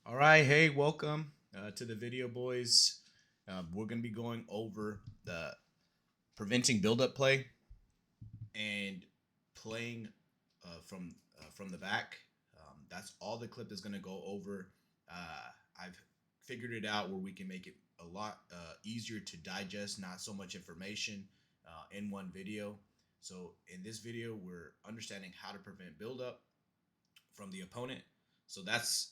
All right, hey, welcome to the video, boys. We're going to be going over the preventing build-up play and playing from the back. That's all the clip is going to go over. I've figured it out where we can make it a lot easier to digest, not so much information in one video. So in this video, we're understanding how to prevent build-up from the opponent. So that's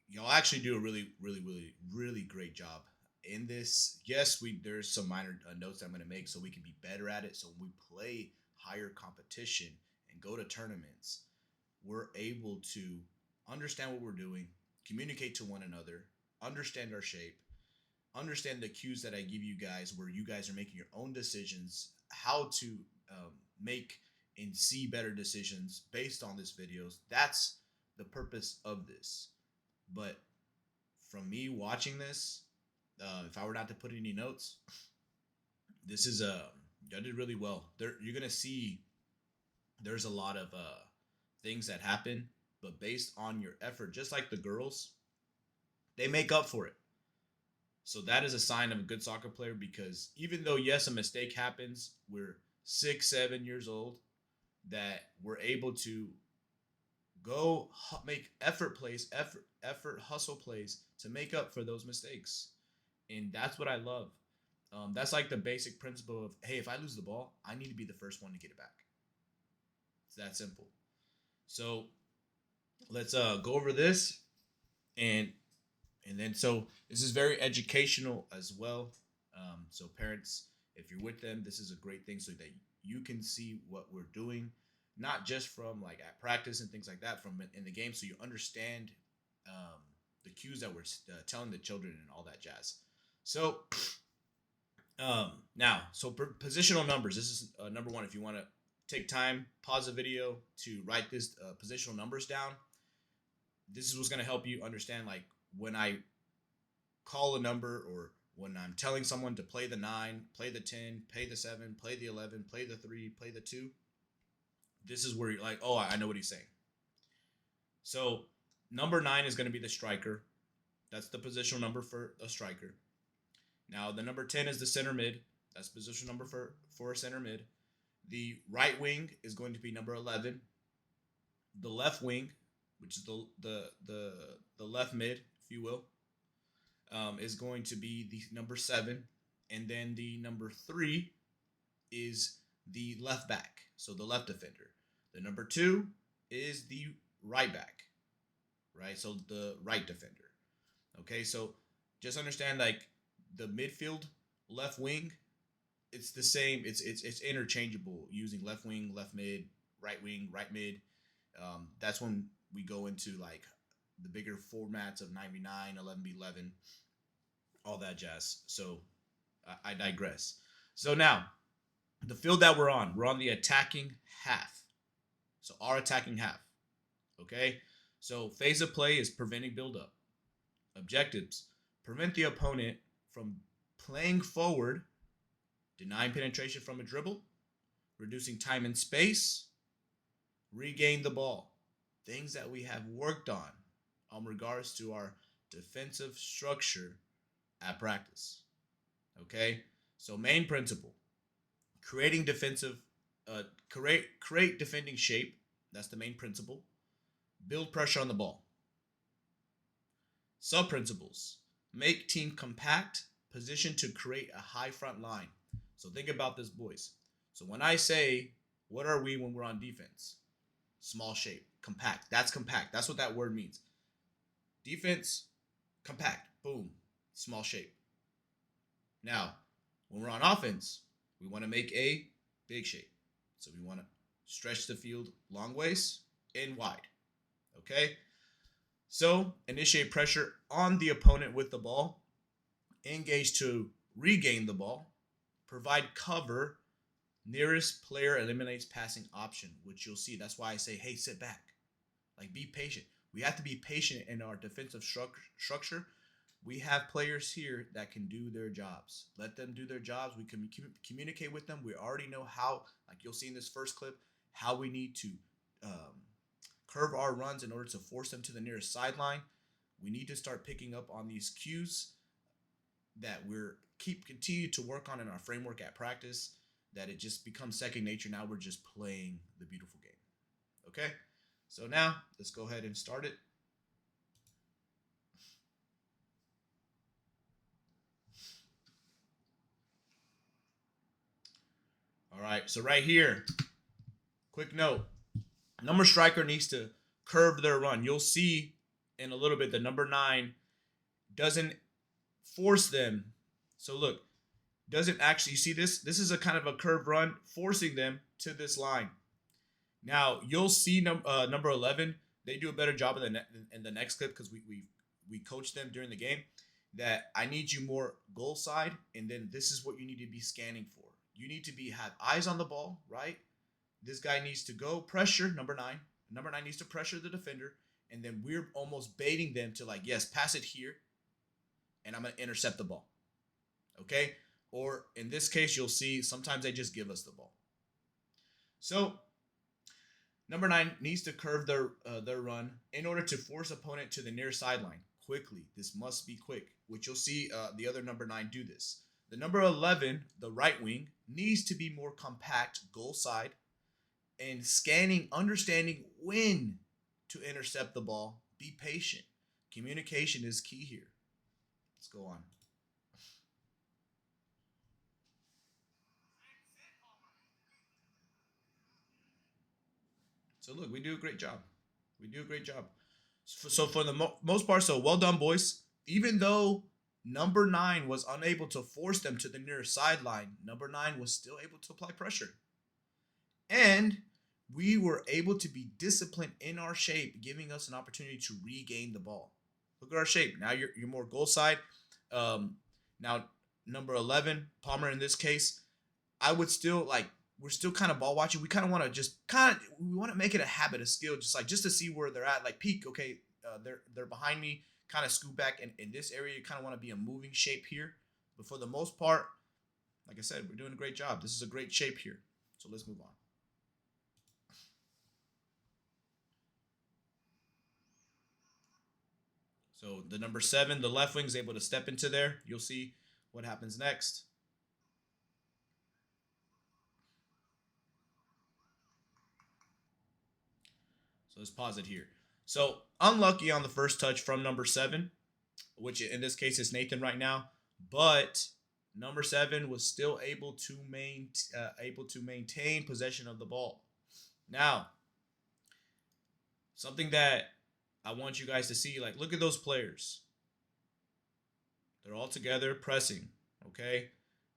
y'all actually do a really great job in this. Yes, we there's some minor notes I'm going to make so we can be better at it. So when we play higher competition and go to tournaments, we're able to understand what we're doing, communicate to one another, understand our shape, understand the cues that I give you guys, where you guys are making your own decisions, how to make and see better decisions based on this videos. That's the purpose of this. But from me watching this, if I were not to put any notes, this is y'all did really well. You're gonna see there's a lot of things that happen, but based on your effort, just like the girls, they make up for it. So that is a sign of a good soccer player, because even though yes, a mistake happens, we're 6, 7 years old, that we're able to go make effort hustle plays to make up for those mistakes. And that's what I love. That's like the basic principle of, hey, if I lose the ball, I need to be the first one to get it back. It's that simple. So let's go over this, and then this is very educational as well. So parents, if you're with them, this is a great thing so that you can see what we're doing, not just from like at practice and things like that, from in the game, so you understand um, the cues that we're telling the children and all that jazz. So now, so positional numbers. This is number one. If you want to take time, pause the video to write this positional numbers down. This is what's going to help you understand, like, when I call a number, or when I'm telling someone to play the 9, play the 10, play the 7, play the 11, play the 3, play the 2. This is where you're like, oh, I know what he's saying. So number 9 is going to be the striker. That's the positional number for a striker. Now the number 10 is the center mid. That's position number for a center mid. The right wing is going to be number 11. The left wing, which is the left mid, if you will, is going to be the number 7. And then the number 3 is the left back, so the left defender. The number 2 is the right back, right? So the right defender. Okay, so just understand, like, the midfield, left wing, it's the same. It's interchangeable, using left wing, left mid, right wing, right mid. That's when we go into like the bigger formats of 9v9, 11v11, all that jazz. So I digress. So now, the field that we're on the attacking half. So our attacking half. Okay? So phase of play is preventing buildup. Objectives: prevent the opponent from playing forward, denying penetration from a dribble, reducing time and space, regain the ball. Things that we have worked on regards to our defensive structure at practice. Okay? So main principle: creating defensive create defending shape. That's the main principle. Build pressure on the ball. Sub principles: make team compact, position to create a high front line. So think about this, boys. So when I say, what are we when we're on defense? Small shape, compact. That's compact. That's what that word means. Defense, compact, boom, small shape. Now, when we're on offense, we want to make a big shape. So we want to stretch the field long ways and wide. Okay? So initiate pressure on the opponent with the ball. Engage to regain the ball. Provide cover. Nearest player eliminates passing option, which you'll see. That's why I say, hey, sit back. Like, be patient. We have to be patient in our defensive structure. We have players here that can do their jobs. Let them do their jobs. We can communicate with them. We already know how, like you'll see in this first clip, how we need to curve our runs in order to force them to the nearest sideline. we need to start picking up on these cues that we're continue to work on in our framework at practice, that it just becomes second nature. Now we're just playing the beautiful game. Okay, so now let's go ahead and start it. All right, so right here, quick note, number striker needs to curve their run. You'll see in a little bit the number 9 doesn't force them. So look, doesn't actually, you see this? This is a kind of a curved run, forcing them to this line. Now you'll see number 11. They do a better job in the next clip, because we coach them during the game that I need you more goal side, and then this is what you need to be scanning for. You need to have eyes on the ball, right? This guy needs to go pressure number 9. Number 9 needs to pressure the defender, and then we're almost baiting them to, like, yes, pass it here, and I'm going to intercept the ball. Okay? Or in this case, you'll see sometimes they just give us the ball. So number 9 needs to curve their run in order to force opponent to the near sideline quickly. This must be quick, which you'll see the other number 9 do this. The number 11, the right wing, needs to be more compact goal side and scanning, understanding when to intercept the ball. Be patient. Communication is key here. Let's go on. So look, we do a great job. We do a great job. So for the most part, so well done, boys. Even though number 9 was unable to force them to the near sideline, number 9 was still able to apply pressure. And we were able to be disciplined in our shape, giving us an opportunity to regain the ball. Look at our shape. Now you're more goal side. Now number 11, Palmer in this case, I would still we're still kind of ball watching. We kind of want to we want to make it a habit, a skill, just to see where they're at. Like peek, okay, they're behind me. Kind of scoot back in this area. You kind of want to be a moving shape here. But for the most part, like I said, we're doing a great job. This is a great shape here. So let's move on. So the number 7, the left wing, is able to step into there. You'll see what happens next. So let's pause it here. So unlucky on the first touch from number 7, which in this case is Nathan right now, but number 7 was still able to maintain possession of the ball. Now, something that I want you guys to see, like, look at those players. They're all together pressing, okay?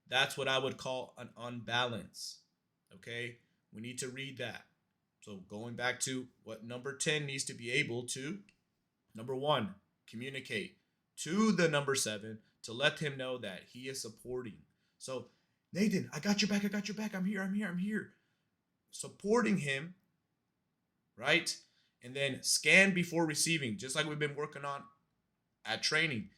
That's what I would call an unbalance, okay? We need to read that. So going back to what number 10 needs to be able to, number 1, communicate to the number 7 to let him know that he is supporting. So, Nathan, I got your back. I got your back. I'm here. Supporting him, right? And then scan before receiving, just like we've been working on at training.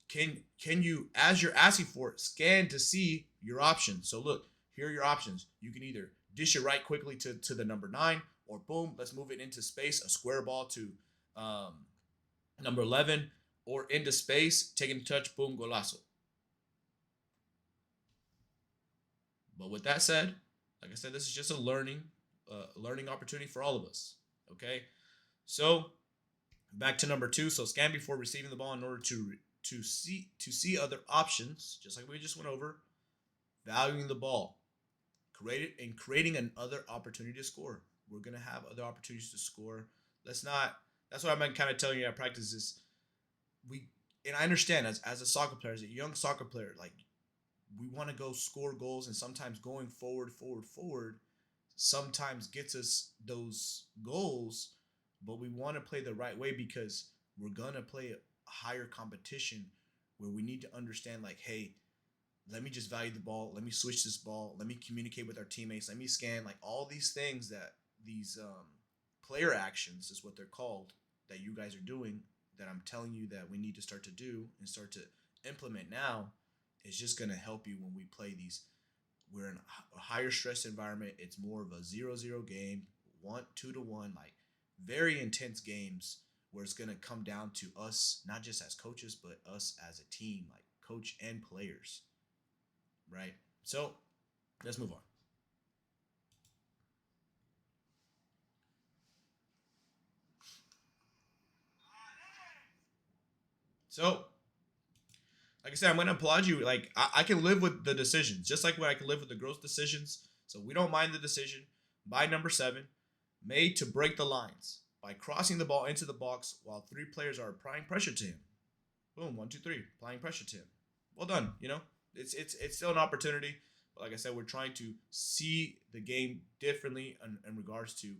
Can you, as you're asking for it, scan to see your options? So look, here are your options. You can either dish it right quickly to the number 9, or boom, let's move it into space, a square ball to number 11, or into space, taking a touch, boom, golazo. But with that said, like I said, this is just a learning opportunity for all of us. Okay, so back to number 2. So scan before receiving the ball in order to see other options, just like we just went over. Valuing the ball, creating another opportunity to score. We're gonna have other opportunities to score. That's what I've been kind of telling you at practice is and I understand as a soccer player, as a young soccer player, like, we want to go score goals, and sometimes going forward sometimes gets us those goals, but we want to play the right way, because we're gonna play a higher competition where we need to understand, like, hey, let me just value the ball, let me switch this ball, let me communicate with our teammates, let me scan, like, all these things that these player actions is what they're called, that you guys are doing, that I'm telling you that we need to start to do and start to implement now, is just going to help you when we play these. We're in a higher stress environment. It's more of a 0-0 game, 2-1, like very intense games where it's gonna come down to us, not just as coaches, but us as a team, like coach and players, right? So let's move on. So, like I said, I'm gonna applaud you. Like I can live with the decisions, just like what I can live with the girls' decisions. So we don't mind the decision by number 7, made to break the lines by crossing the ball into the box while 3 players are applying pressure to him. Boom, 1, 2, 3, applying pressure to him. Well done. It's still an opportunity. But like I said, we're trying to see the game differently in regards to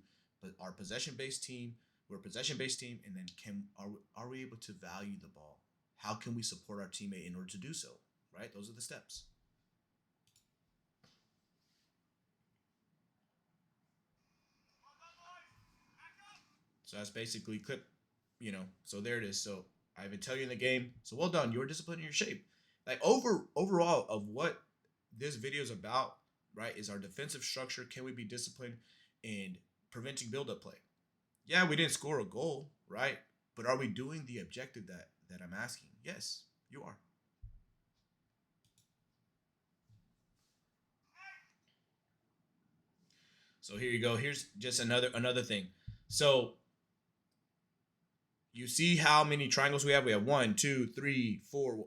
our possession-based team. We're a possession-based team, and then are we able to value the ball? How can we support our teammate in order to do so? Right? Those are the steps. So that's basically clip, so there it is. So I even tell you in the game. So well done. You're disciplined in your shape. Like overall of what this video is about, right, is our defensive structure. Can we be disciplined in preventing build-up play? Yeah, we didn't score a goal, right? But are we doing the objective that I'm asking? Yes, you are. So here you go. Here's just another thing. So you see how many triangles we have? We have 1, 2, 3, 4.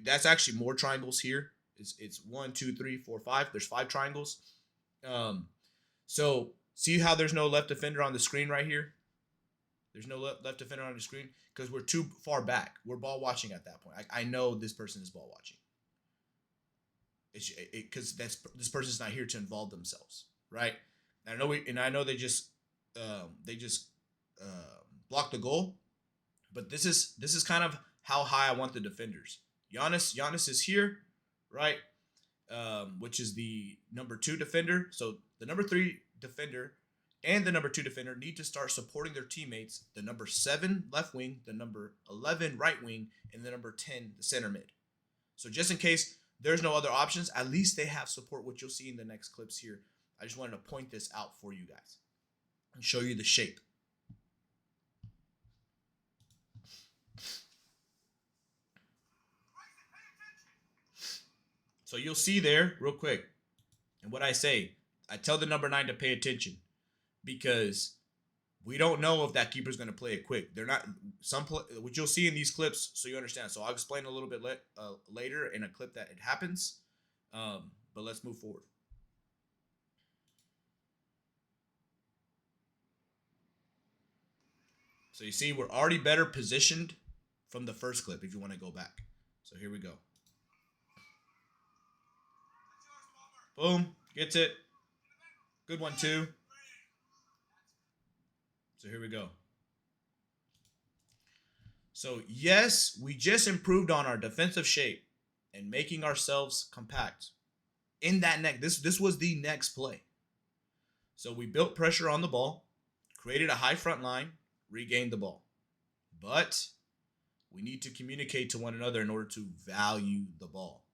That's actually more triangles here. It's 1, 2, 3, 4, 5. There's 5 triangles. So see how there's no left defender on the screen right here? There's no left defender on the screen because we're too far back. We're ball watching at that point. I know this person is ball watching. Because this person's not here to involve themselves, right? And I know they just blocked the goal, but this is kind of how high I want the defenders. Giannis is here, right? Which is the number 2 defender. So the number 3 defender and the number 2 defender need to start supporting their teammates. The number 7 left wing, the number 11 right wing, and the number 10 the center mid. So just in case there's no other options, at least they have support, which you'll see in the next clips here. I just wanted to point this out for you guys and show you the shape. So you'll see there real quick. And what I say, I tell the number 9 to pay attention because we don't know if that keeper's going to play it quick. They're not which you'll see in these clips, so you understand. So I'll explain a little bit later in a clip that it happens. But let's move forward. So you see, we're already better positioned from the first clip if you want to go back. So here we go. Boom, gets it. Good one, too. So here we go. So yes, we just improved on our defensive shape and making ourselves compact. In that this was the next play. So we built pressure on the ball, created a high front line, regained the ball. But we need to communicate to one another in order to value the ball.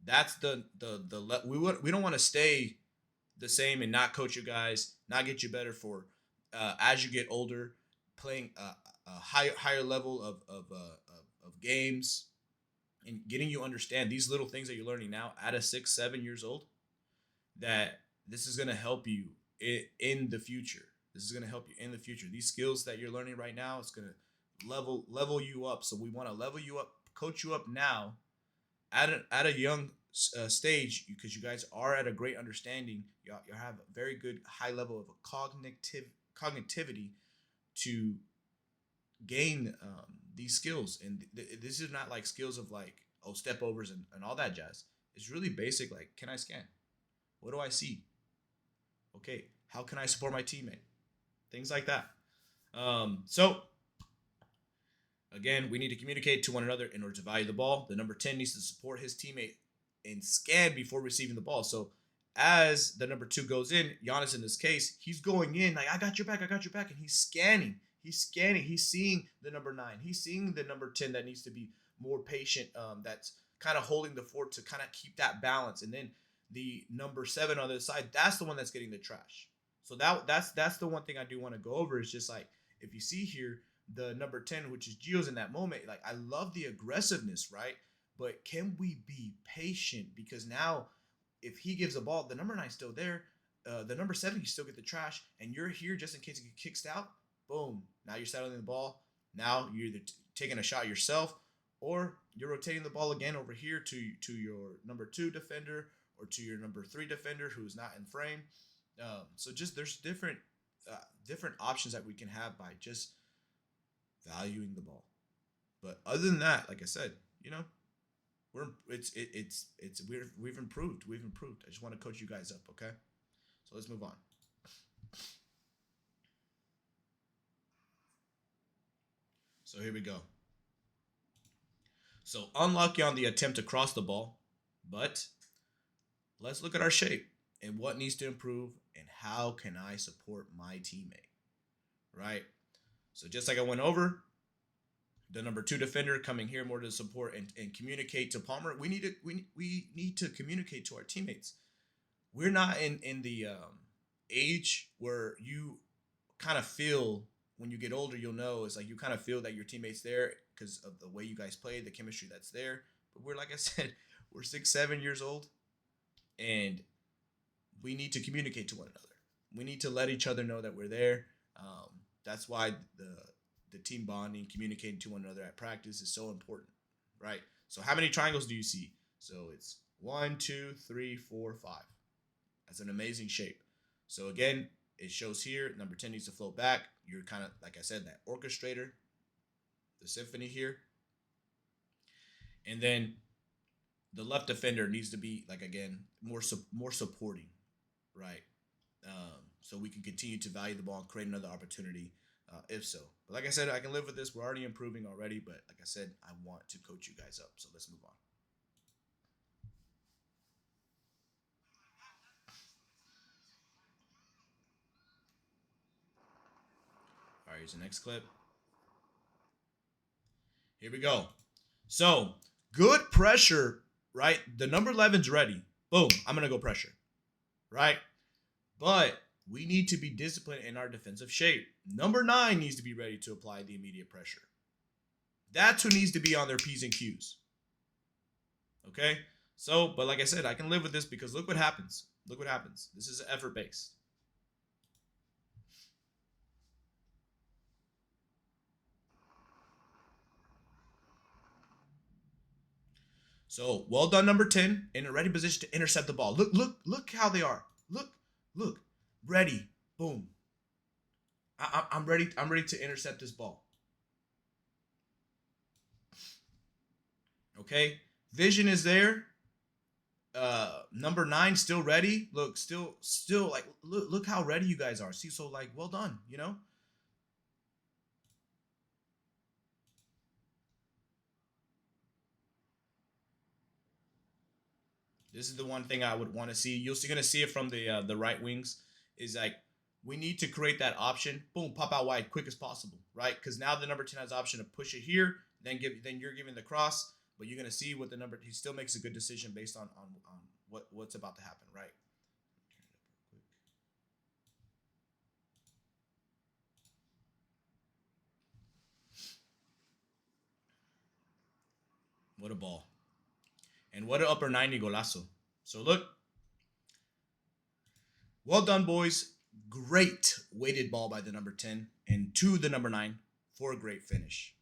That's we don't want to stay the same and not coach you guys, not get you better for as you get older, playing a higher level of games and getting you understand these little things that you're learning now at a 6, 7 years old, that this is going to help you in the future. This is going to help you in the future. These skills that you're learning right now, it's going to level you up. So we want to level you up, coach you up now at a young stage, because you guys are at a great understanding. You have a very good high level of cognitivity to gain these skills. And this is not like skills of like, step overs and all that jazz. It's really basic. Like, can I scan? What do I see? Okay, how can I support my teammate? Things like that. So again, we need to communicate to one another in order to value the ball. The number 10 needs to support his teammate and scan before receiving the ball. So as the number 2 goes in, Giannis in this case, he's going in like, I got your back, and he's scanning. He's seeing the number 9. He's seeing the number 10 that needs to be more patient. That's kind of holding the fort to kind of keep that balance. And then the number 7 on the other side, that's the one that's getting the trash. So that's the one thing I do want to go over is just like, if you see here, the number 10, which is Gio's in that moment. Like, I love the aggressiveness, right? But can we be patient? Because now, if he gives a ball, the number 9's still there. The number 7 can still get the trash, and you're here just in case it gets kicked out. Boom. Now you're settling the ball. Now you're either taking a shot yourself, or you're rotating the ball again over here to your number 2 defender or to your number 3 defender who's not in frame. So just there's different options that we can have by just valuing the ball. But other than that, like I said, we've improved. We've improved. I just want to coach you guys up, okay? So let's move on. So here we go. So unlucky on the attempt to cross the ball, but let's look at our shape and what needs to improve and how can I support my teammate, right? So just like I went over, the number 2 defender coming here more to support and communicate to Palmer. We need to communicate to our teammates. We're not in the age where you kind of feel, when you get older, you'll know, it's like you kind of feel that your teammate's there because of the way you guys play, the chemistry that's there. But we're, like I said, we're 6-7 years old, and we need to communicate to one another. We need to let each other know that we're there. That's why the team bonding, communicating to one another at practice is so important, right? So how many triangles do you see? So it's 1, 2, 3, 4, 5. That's an amazing shape. So again, it shows here, number 10 needs to float back. You're kind of, like I said, that orchestrator, the symphony here. And then the left defender needs to be, like, again, more supporting, right? So we can continue to value the ball and create another opportunity, if so. But like I said, I can live with this. We're already improving already, but like I said, I want to coach you guys up. So let's move on. All right, here's the next clip. Here we go. So good pressure, right? The number 11's ready. Boom, I'm going to go pressure, right? But we need to be disciplined in our defensive shape. Number 9 needs to be ready to apply the immediate pressure. That's who needs to be on their P's and Q's. Okay? So, but like I said, I can live with this because look what happens. Look what happens. This is effort-based. So, well done, number 10, in a ready position to intercept the ball. Look how they are. Look. Ready. Boom. I'm ready. I'm ready to intercept this ball. Okay. Vision is there. Number 9 still ready. Look, still like look how ready you guys are. See, so like, well done. This is the one thing I would want to see. You're going to see it from the right wings. Is like, we need to create that option. Boom, pop out wide quick as possible, right? Because now the number 10 has the option to push it here. Then you're giving the cross, but you're going to see what the number. He still makes a good decision based on what's about to happen, right? What a ball. And what an upper 90 golazo. So look. Well done, boys. Great weighted ball by the number 10 and to the number 9 for a great finish.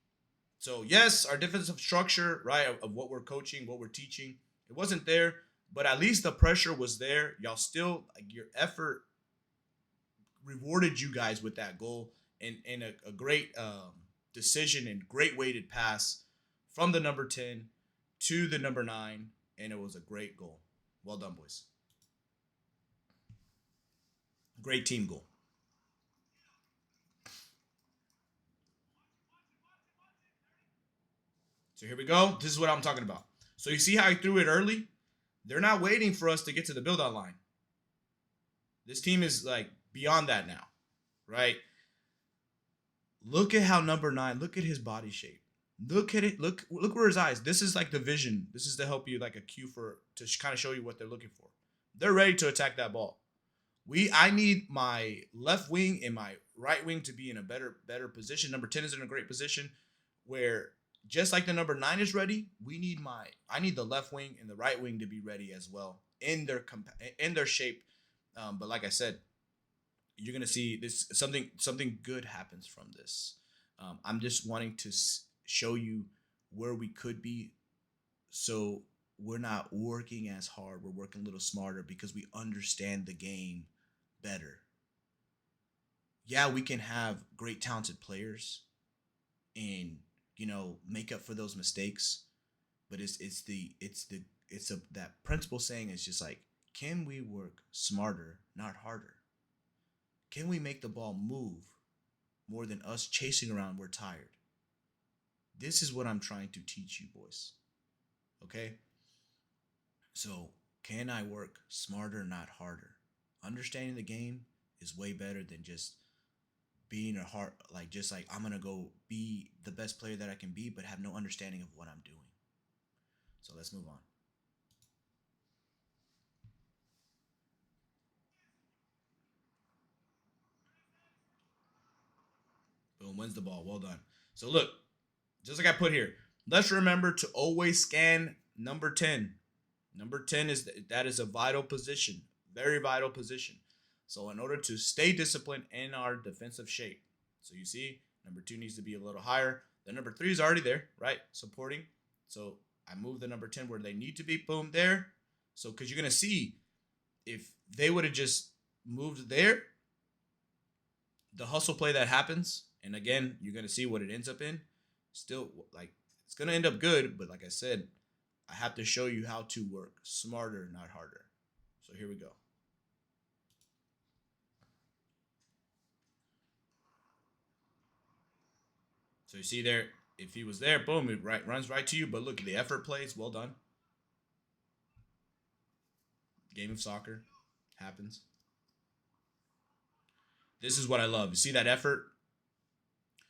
So yes, our defensive structure, right, of what we're coaching, what we're teaching, it wasn't there, but at least the pressure was there. Y'all still, like, your effort rewarded you guys with that goal and a great decision and great weighted pass from the number 10 to the number 9, and it was a great goal. Well done, boys. Great team goal. So here we go. This is what I'm talking about. So you see how I threw it early? They're not waiting for us to get to the build-out line. This team is like beyond that now, right? Look at how number 9, look at his body shape. Look at it. Look where his eyes. This is like the vision. This is to help you, like a cue to kind of show you what they're looking for. They're ready to attack that ball. I need my left wing and my right wing to be in a better position. Number 10 is in a great position where just like the number 9 is ready, I need the left wing and the right wing to be ready as well in their shape. But like I said, you're gonna see this something good happens from this. I'm just wanting to show you where we could be, so we're not working as hard. We're working a little smarter because we understand the game better. Yeah, we can have great talented players and make up for those mistakes, but it's a that principle saying is just like, can we work smarter, not harder? Can we make the ball move more than us chasing around? We're tired. This is what I'm trying to teach you, boys. Okay? So, can I work smarter, not harder? Understanding the game is way better than just being a hard, just like I'm gonna go be the best player that I can be, but have no understanding of what I'm doing. So let's move on. Boom, wins the ball. Well done. So look, just like I put here, let's remember to always scan number 10. Number 10 that is a vital position, very vital position. So in order to stay disciplined in our defensive shape, so you see, number 2 needs to be a little higher. The number 3 is already there, right? Supporting. So I move the number 10 where they need to be. Boom, there. So because you're going to see if they would have just moved there, the hustle play that happens, and again, you're going to see what it ends up in. Still, like, it's going to end up good, but like I said, I have to show you how to work smarter, not harder. So here we go. So you see there, if he was there, boom, it runs right to you. But look, the effort plays, well done. Game of soccer happens. This is what I love. You see that effort?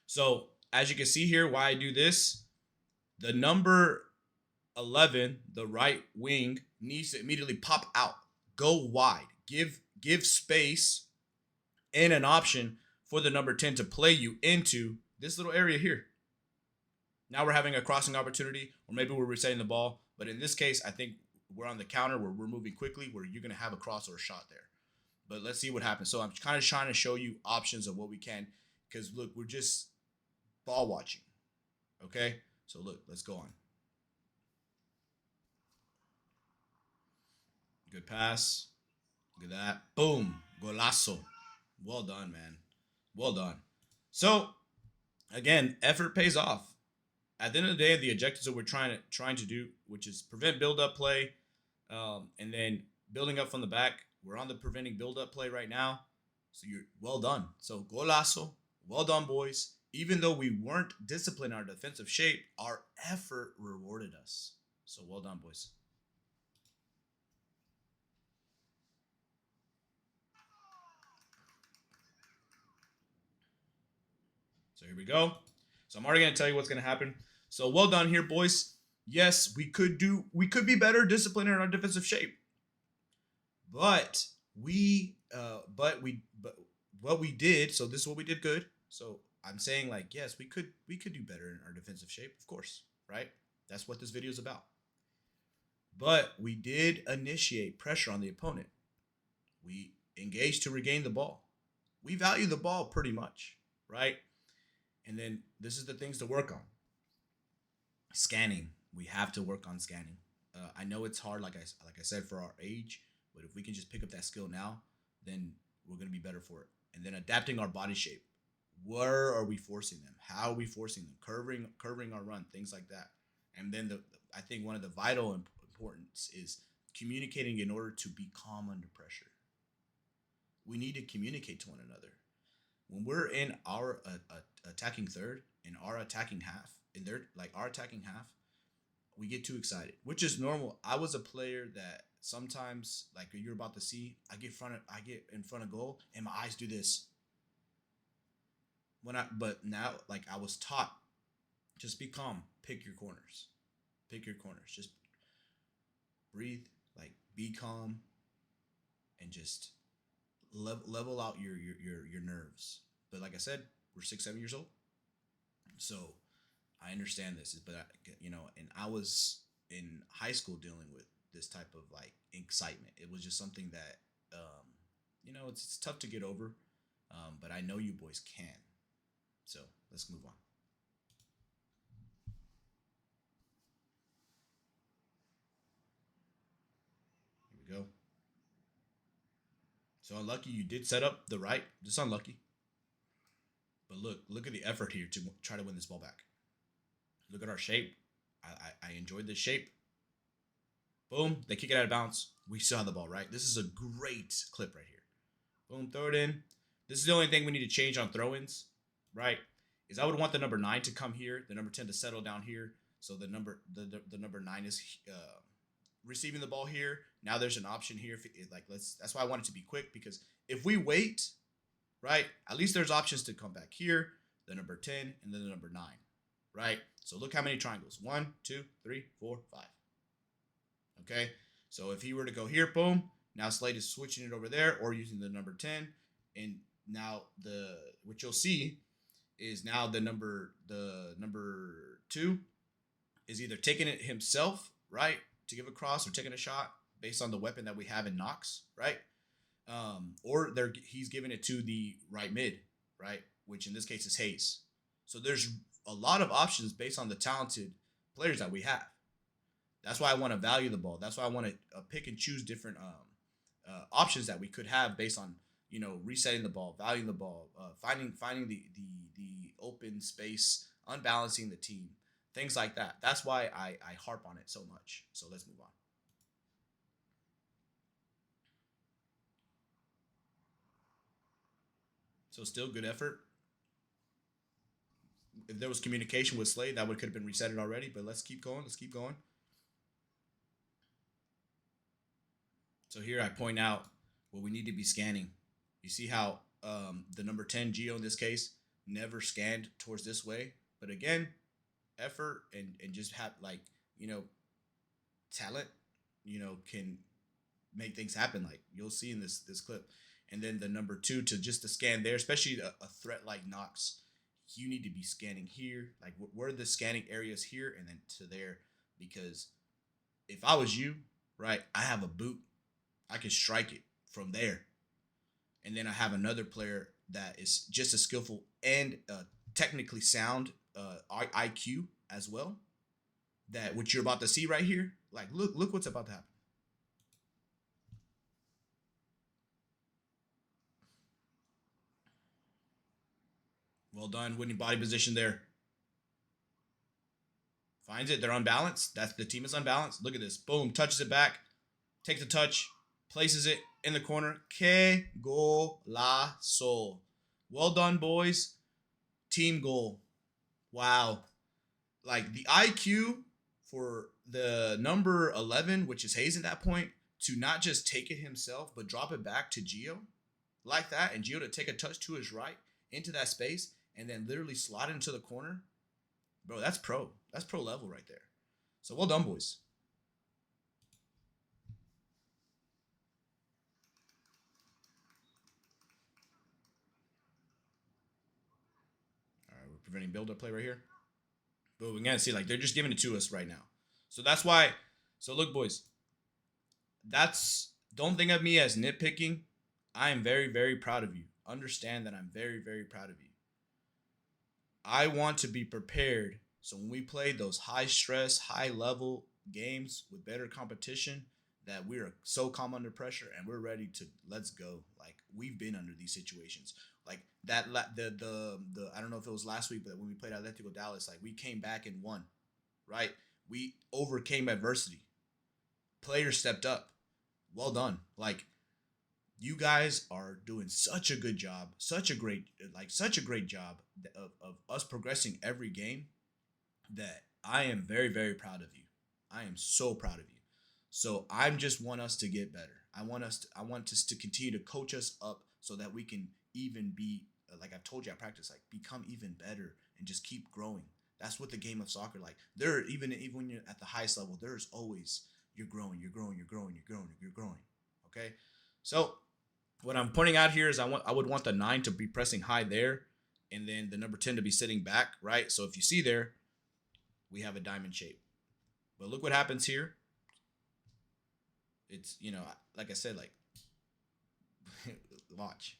So as you can see here, why I do this, the number 11, the right wing, needs to immediately pop out, go wide, give space and an option for the number 10 to play you into this little area here. Now we're having a crossing opportunity, or maybe we're resetting the ball. But in this case, I think we're on the counter where we're moving quickly, where you're going to have a cross or a shot there. But let's see what happens. So I'm kind of trying to show you options of what we can, because look, we're just ball watching. Okay? So look, let's go on. Good pass. Look at that. Boom. Golazo. Well done, man. Well done. So, again, effort pays off. At the end of the day, the objectives that we're trying to do, which is prevent build-up play, and then building up from the back. We're on the preventing build-up play right now. So you're well done. So golazo. Well done, boys. Even though we weren't disciplined in our defensive shape, our effort rewarded us. So well done, boys. So here we go. So I'm already going to tell you what's going to happen. So well done here, boys. Yes, we could be better disciplined in our defensive shape. But what we did, so this is what we did good. So I'm saying, like, yes, we could do better in our defensive shape, of course, right? That's what this video is about. But we did initiate pressure on the opponent. We engaged to regain the ball. We value the ball pretty much, right? And then this is the things to work on. Scanning. We have to work on scanning. I know it's hard, like I said, for our age, but if we can just pick up that skill now, then we're going to be better for it. And then adapting our body shape. Where are we forcing them? How are we forcing them? Curving our run, things like that. And then I think one of the vital importance is communicating in order to be calm under pressure. We need to communicate to one another. When we're in our attacking third, in our attacking half, in their our attacking half, we get too excited, which is normal. I was a player that sometimes, like you're about to see, I get in front of goal and my eyes do this. But now, like, I was taught, just be calm, pick your corners, just breathe, like, be calm, and just level out your nerves. But like I said, we're 6, 7 years old, so I understand this. But and I was in high school dealing with this type of like excitement. It was just something that it's tough to get over. But I know you boys can. So let's move on. Here we go. So unlucky you did set up the right. Just unlucky. But look at the effort here to try to win this ball back. Look at our shape. I enjoyed this shape. Boom, they kick it out of bounds. We saw the ball, right? This is a great clip right here. Boom, throw it in. This is the only thing we need to change on throw-ins, right? Is I would want the number 9 to come here, the number 10 to settle down here. So the number 9 is receiving the ball here. Now there's an option here. That's why I want it to be quick, because if we wait, right, at least there's options to come back here, the number 10 and then the number 9, right? So look how many triangles. 1, 2, 3, 4, 5. Okay, so if he were to go here, boom, now Slade is switching it over there or using the number 10, and now what you'll see is now the number 2 is either taking it himself, right, to give a cross, or taking a shot based on the weapon that we have in Knox, right, or he's giving it to the right mid, right, which in this case is Hayes. So there's a lot of options based on the talented players that we have. That's why I want to value the ball. That's why I want to pick and choose different options that we could have based on resetting the ball, valuing the ball, finding the open space, unbalancing the team, things like that. That's why I harp on it so much. So let's move on. So still good effort. If there was communication with Slade, that could have been resetted already. But let's keep going. Let's keep going. So here I point out what we need to be scanning. You see how the number 10 Geo in this case never scanned towards this way. But again, effort and just have talent, can make things happen. Like you'll see in this clip. And then the number 2 to scan there, especially a threat like Knox, you need to be scanning here. Like where are the scanning areas here and then to there? Because if I was you, right, I have a boot. I can strike it from there. And then I have another player that is just as skillful and technically sound IQ as well. That what you're about to see right here, like look what's about to happen. Well done, winning body position there. Finds it, they're unbalanced. The team is unbalanced. Look at this. Boom, touches it back, takes a touch, places it in the corner. Que golazo. Well done, boys. Team goal. Wow. Like the IQ for the number 11, which is Hayes at that point, to not just take it himself, but drop it back to Gio like that, and Gio to take a touch to his right into that space and then literally slot it into the corner. Bro, that's pro. That's pro level right there. So well done, boys. All right, we're preventing build-up play right here. But we gotta see, like, they're just giving it to us right now. So that's why. So look, boys. Don't think of me as nitpicking. I am very, very proud of you. Understand that I'm very, very proud of you. I want to be prepared. So when we play those high stress, high level games with better competition, that we are so calm under pressure and we're ready to let's go. Like we've been under these situations. Like that the I don't know if it was last week, but when we played Atletico Dallas, like we came back and won, right? We overcame adversity. Players stepped up. Well done. Like you guys are doing such a good job, such a great job of us progressing every game that I am very, very proud of you. I am so proud of you. So I just want us to get better. I want us to continue to coach us up so that we can even be, like I've told you, I practice, like become even better and just keep growing. That's what the game of soccer, like there, even when you're at the highest level, there's always, you're growing. Okay. So What I'm pointing out here is I would want the 9 to be pressing high there, and then the number 10 to be sitting back, right? So if you see there, we have a diamond shape. But look what happens here. It's, like I said, like, watch.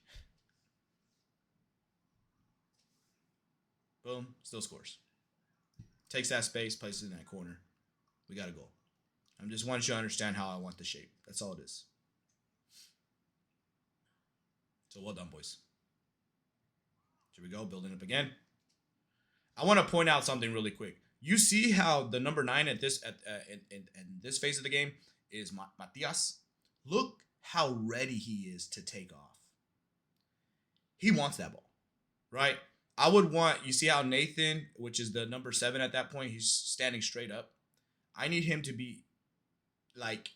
Boom, still scores. Takes that space, places it in that corner. We got a goal. I just want you to understand how I want the shape. That's all it is. So well done, boys. Here we go, building up again. I want to point out something really quick. You see how the number 9 in this phase of the game is Matias. Look how ready he is to take off. He wants that ball, right? I would want, you see how Nathan, which is the number 7 at that point, he's standing straight up. I need him to be like,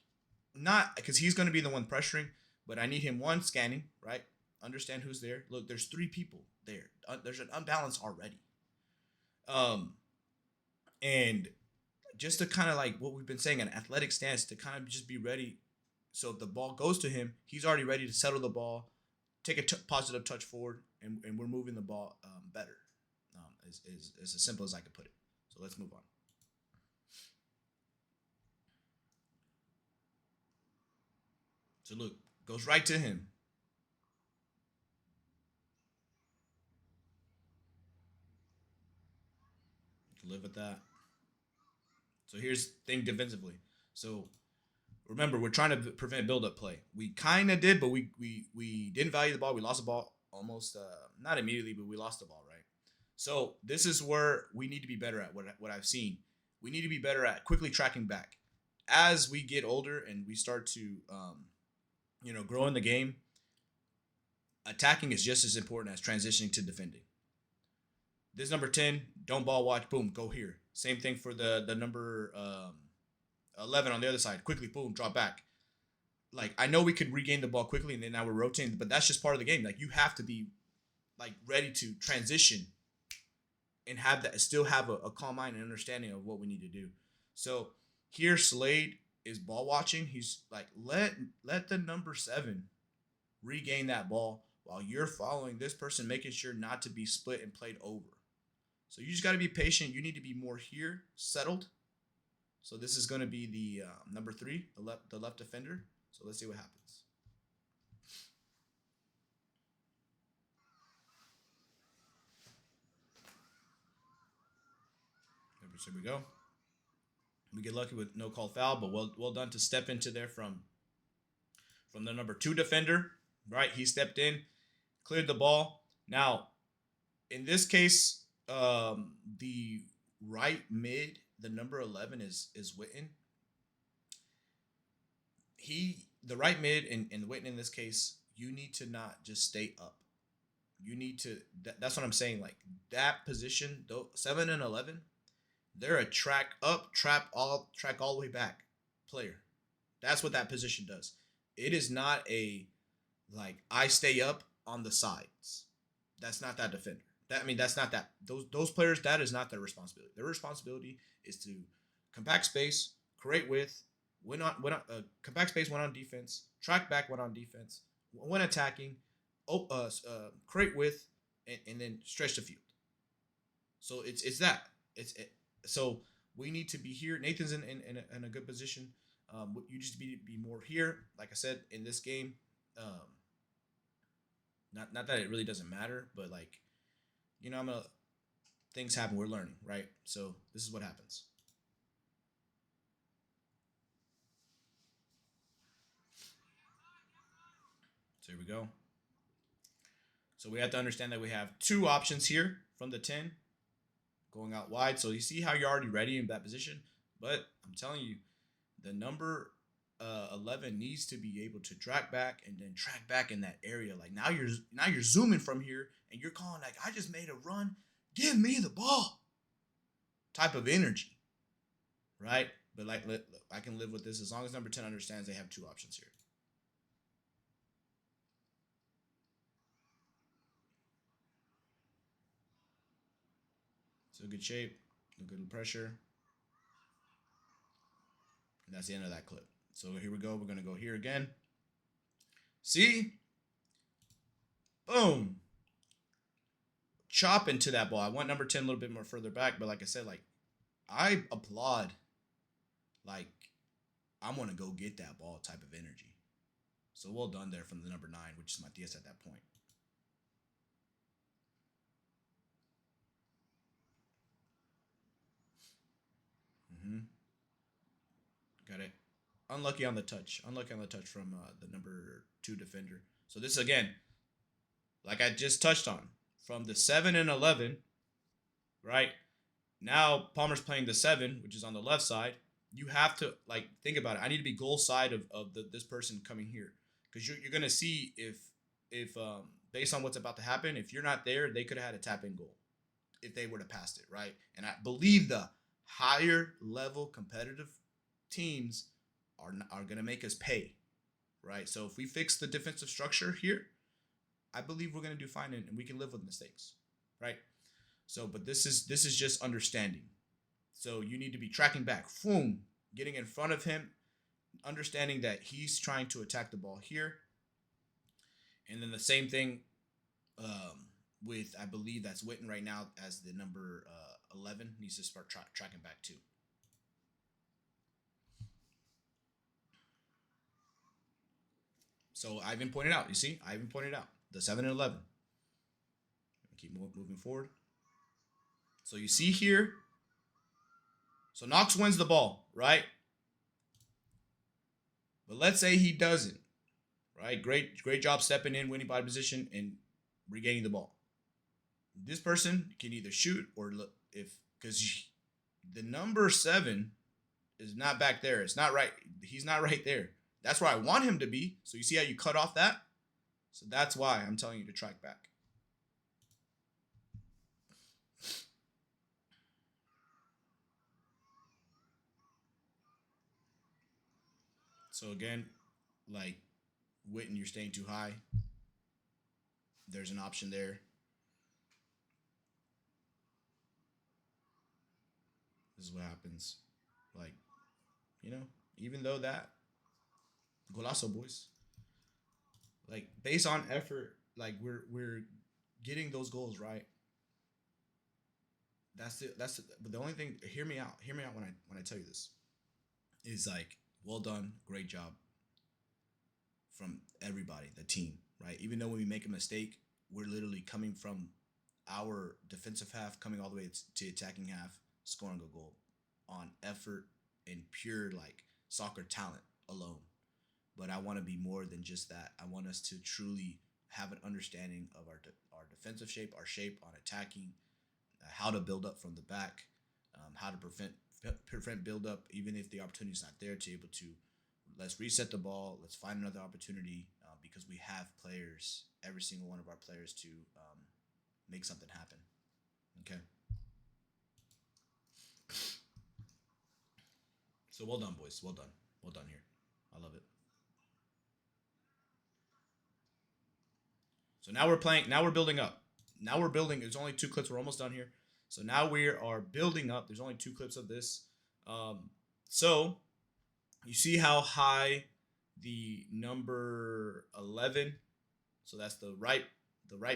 not because he's going to be the one pressuring, but I need him, one, scanning, right? Understand who's there. Look, there's 3 people there. There's an unbalance already. And just to kind of like what we've been saying, an athletic stance, to kind of just be ready. So if the ball goes to him, he's already ready to settle the ball, take a positive touch forward, and we're moving the ball better. Is as simple as I could put it. So let's move on. So look, goes right to him. Live with that. So here's the thing defensively. So remember, we're trying to prevent build-up play. We kind of did, but we didn't value the ball. We lost the ball almost, not immediately, but we lost the ball, right? So this is where we need to be better at what I've seen. We need to be better at quickly tracking back. As we get older and we start to, grow in the game, attacking is just as important as transitioning to defending. This number 10, don't ball watch, boom, go here. Same thing for the number 11 on the other side. Quickly, boom, drop back. Like, I know we could regain the ball quickly, and then now we're rotating, but that's just part of the game. Like, you have to be, like, ready to transition and have that, still have a calm mind and understanding of what we need to do. So here, Slade is ball watching. He's like, let the number 7 regain that ball while you're following this person, making sure not to be split and played over. So you just got to be patient. You need to be more here, settled. So this is going to be the number 3, the left defender. So let's see what happens. Here we go. We get lucky with no call foul, but well done to step into there from the number 2 defender. Right, he stepped in, cleared the ball. Now, in this case, the right mid, the number 11 is Witten. The right mid and Witten in this case, you need to not just stay up. You need to. That's what I'm saying. Like that position, though, 7 and 11, they're a track up, track all the way back player. That's what that position does. It is not a like I stay up on the sides. That's not that defender. That's not that. Those players, that is not their responsibility. Their responsibility is to compact space, create width, compact space, win on defense, track back, win on defense, when attacking, create width, and then stretch the field. So it's that. So we need to be here. Nathan's in a good position. You just be more here. Like I said, in this game, not that it really doesn't matter, but like, things happen. We're learning, right? So this is what happens. So here we go. So we have to understand that we have 2 options here from the 10 going out wide. So you see how you're already ready in that position. But I'm telling you, the number 11 needs to be able to track back and then track back in that area. Like now you're zooming from here and you're calling like, I just made a run. Give me the ball. Type of energy, right? But like, I can live with this as long as number 10 understands they have 2 options here. So good shape, good pressure. And that's the end of that clip. So here we go. We're going to go here again. See, Boom. Chop into that ball. I want number 10 a little bit more further back, but like I said, like I applaud, like I want to go get that ball type of energy. So well done there from the number 9, which is Matias at that point. Mm-hmm. Got it. Unlucky on the touch. Unlucky on the touch from the number 2 defender. So this again, like I just touched on, from the 7 and 11, right? Now Palmer's playing the 7, which is on the left side. You have to like think about it. I need to be goal side of this person coming here, because you're gonna see if based on what's about to happen, if you're not there, they could have had a tap in goal if they were to pass it, right? And I believe the higher level competitive teams are gonna make us pay, right? So if we fix the defensive structure here, I believe we're gonna do fine and we can live with mistakes, right? So, but this is just understanding. So you need to be tracking back, boom, getting in front of him, understanding that he's trying to attack the ball here, and then the same thing with, I believe that's Witten right now as the number 11 needs to start tracking back too. So Ivan pointed out, you see, Ivan pointed out the 7 and 11. Keep moving forward. So you see here, so Knox wins the ball, right? But let's say he doesn't, right? Great job stepping in, winning body position, and regaining the ball. This person can either shoot or because the number 7 is not back there. It's not right. He's not right there. That's where I want him to be. So you see how you cut off that? So that's why I'm telling you to track back. So again, like Witten, you're staying too high. There's an option there. This is what happens. Like, even though that golazo, boys. Like based on effort, like we're getting those goals right. But the only thing, hear me out when I tell you this, is like, well done, great job from everybody, the team, right? Even though when we make a mistake, we're literally coming from our defensive half, coming all the way to attacking half, scoring a goal on effort and pure like soccer talent alone. But I want to be more than just that. I want us to truly have an understanding of our defensive shape, our shape on attacking, how to build up from the back, how to prevent build up, even if the opportunity is not there, to able to let's reset the ball, let's find another opportunity, because we have players, every single one of our players, to make something happen. Okay. So well done, boys. Well done here. I love it. So now we're playing. Now we're building up. Now we're building. There's only 2 clips. We're almost done here. So now we are building up. There's only 2 clips of this. So you see how high the number 11. So that's the right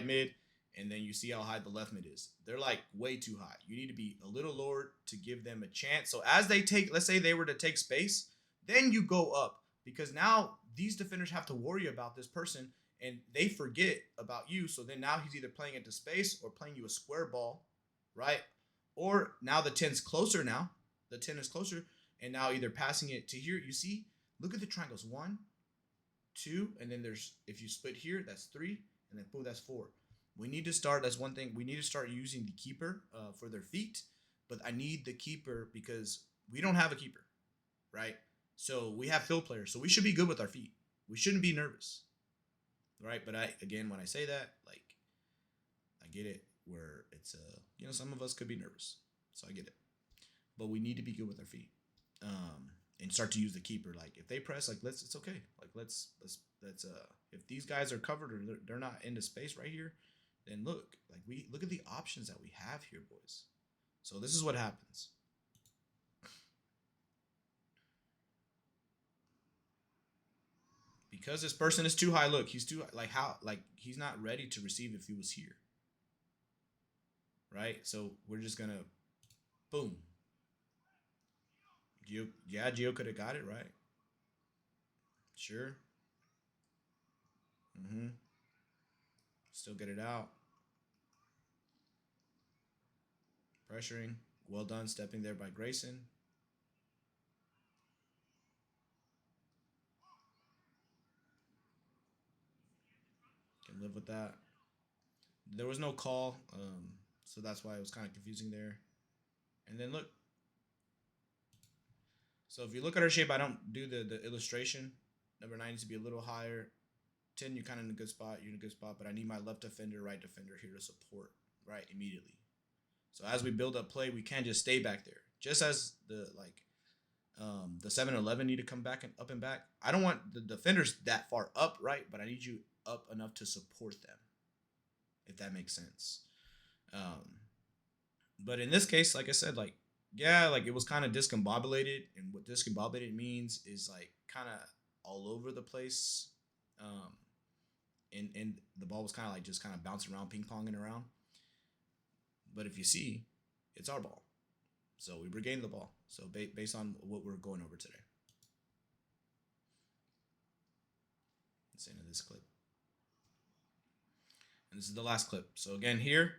mid, and then you see how high the left mid is. They're like way too high. You need to be a little lower to give them a chance. So as they take, let's say they were to take space, then you go up, because now these defenders have to worry about this person and they forget about you. So then now he's either playing into space or playing you a square ball, right? Or now the 10's closer now. The 10 is closer, and now either passing it to here. You see, look at the triangles. 1, 2, and then there's, if you split here, that's 3, and then boom, that's 4. We need to start, that's one thing, we need to start using the keeper for their feet, but I need the keeper because we don't have a keeper, right? So we have field players, so we should be good with our feet. We shouldn't be nervous, right? But when I say that, like, I get it, where it's some of us could be nervous, so I get it, but we need to be good with our feet, and start to use the keeper. Like if they press, like it's okay. Like let's if these guys are covered or they're not into space right here, then look at the options that we have here, boys. So this is what happens. because this person is too high. Look, he's too like how like he's not ready to receive if he was here. Right? So we're just gonna boom. Gio could have got it right. Sure. Mm-hmm. Still get it out. Pressuring. Well done, stepping there by Grayson. Can live with that. There was no call, so that's why it was kind of confusing there. And then look. So if you look at her shape, I don't do the illustration. Number 9 needs to be a little higher. 10, you're kind of in a good spot. You're in a good spot, but I need my left defender, right defender here to support right immediately. So as we build up play, we can't just stay back there. Just as the 7-11 need to come back and up and back. I don't want the defenders that far up, right? But I need you up enough to support them, if that makes sense. But in this case, like I said, like it was kind of discombobulated, and what discombobulated means is like kind of all over the place. And the ball was kind of like just kind of bouncing around, ping ponging around. But if you see, it's our ball, so we regained the ball. So based on what we're going over today, let's end this clip, and this is the last clip. So again, here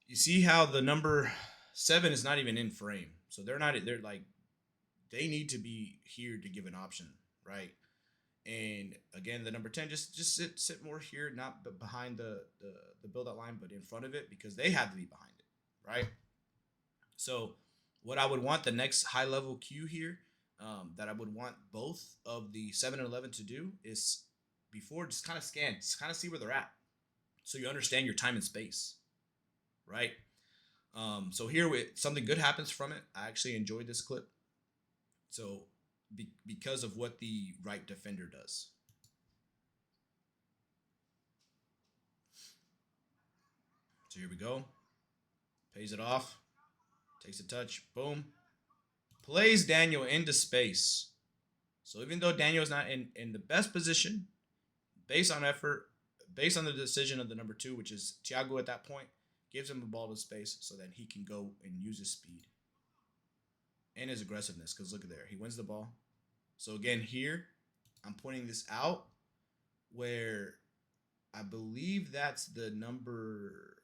you see how the number 7 is not even in frame. So they're like, they need to be here to give an option, right? And again, the number 10, just sit more here, not behind the build out line, but in front of it, because they have to be behind it, right? So what I would want the next high level cue here, that I would want both of the 7 and 11 to do is before just kind of scan, just kind of see where they're at, so you understand your time and space, right? So here something good happens from it. I actually enjoyed this clip. So because of what the right defender does. So here we go. Pays it off. Takes a touch. Boom. Plays Daniel into space. So even though Daniel is not in the best position, based on effort, based on the decision of the number 2, which is Thiago at that point, gives him the ball to space so that he can go and use his speed and his aggressiveness, because look at there. He wins the ball. So again, here, I'm pointing this out where I believe that's the number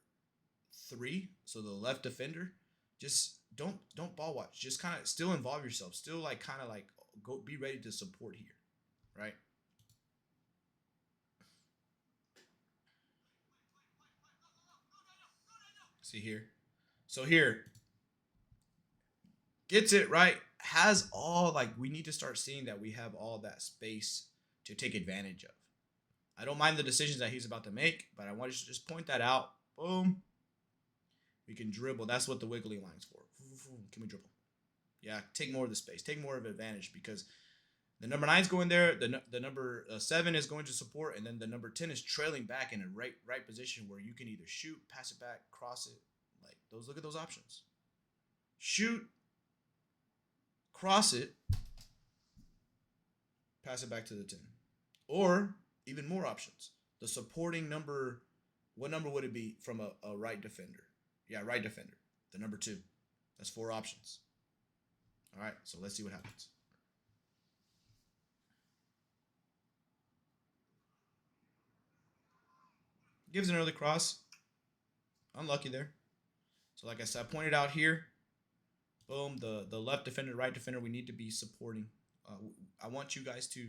3. So the left defender. Just don't ball watch. Just kind of still involve yourself. Still like kind of like go be ready to support here, right? See here. So here, gets it right, has all, like, we need to start seeing that we have all that space to take advantage of. I don't mind the decisions that he's about to make, but I want to just point that out. Boom. We can dribble. That's what the wiggly line's for. Can we dribble? Yeah, take more of the space. Take more of advantage, because the number 9 is going there. The number 7 is going to support, and then the number 10 is trailing back in a right position where you can either shoot, pass it back, cross it. Like those. Look at those options. Shoot, cross it, pass it back to the 10. Or even more options. The supporting number, what number would it be from a right defender? Yeah, right defender. The number 2. That's 4 options. All right, so let's see what happens. Gives an early cross. Unlucky there. So like I said, I pointed out here. Boom, the left defender, right defender, we need to be supporting. I want you guys to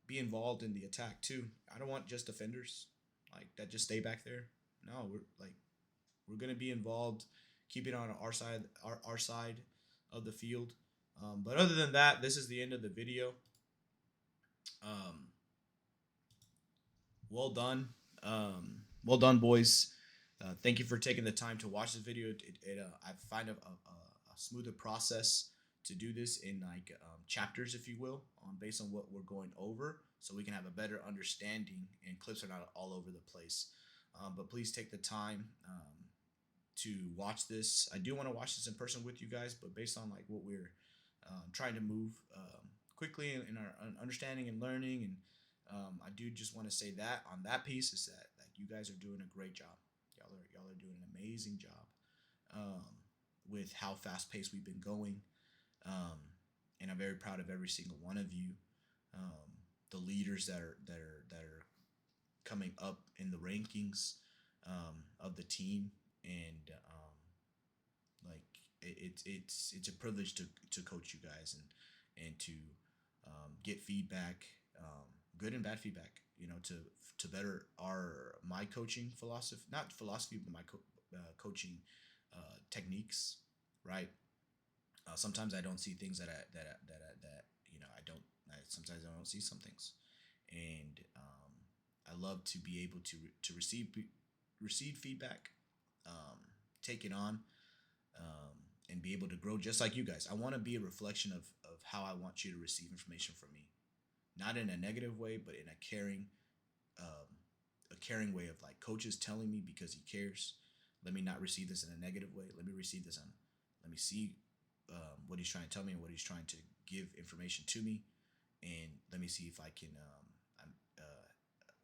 be involved in the attack too. I don't want just defenders like that just stay back there. No, we're gonna be involved, keep it on our side of the field. But other than that, this is the end of the video. Well done. Well done, boys. Thank you for taking the time to watch this video. I find a smoother process to do this in like chapters, if you will, based on what we're going over, so we can have a better understanding and clips are not all over the place. But please take the time to watch this. I do want to watch this in person with you guys, but based on like what we're trying to move quickly in our understanding and learning. And I do just want to say that on that piece is that like you guys are doing a great job. Y'all are doing an amazing job um, with how fast paced we've been going. Um, and I'm very proud of every single one of you. The leaders that are coming up in the rankings of the team, and like it's a privilege to coach you guys and to get feedback, good and bad feedback. You know, to better my coaching philosophy, not philosophy, but my coaching techniques, right? Sometimes I don't see things that I don't. Sometimes I don't see some things, and I love to be able to receive feedback, take it on, and be able to grow just like you guys. I want to be a reflection of how I want you to receive information from me, not in a negative way, but in um, a caring way of like coach is telling me because he cares. Let me not receive this in a negative way. Let me receive this on. Let me see what he's trying to tell me and what he's trying to give information to me, and let me see if I can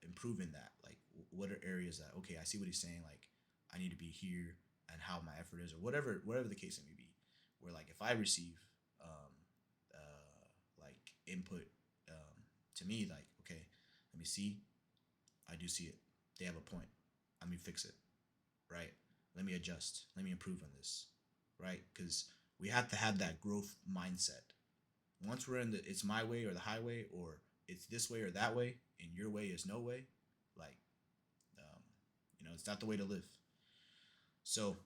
improve in that. Like, what are areas that okay, I see what he's saying. Like, I need to be here, and how my effort is, or whatever the case may be. Where like if I receive like input to me, like okay, let me see. I do see it. They have a point. Let me fix it. Right. Let me adjust. Let me improve on this. Right. Because we have to have that growth mindset. Once we're in the it's my way or the highway, or it's this way or that way, and your way is no way, like, um, it's not the way to live. So,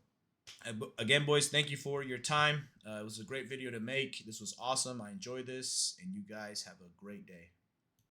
again, boys, thank you for your time. It was a great video to make. This was awesome. I enjoyed this, and you guys have a great day.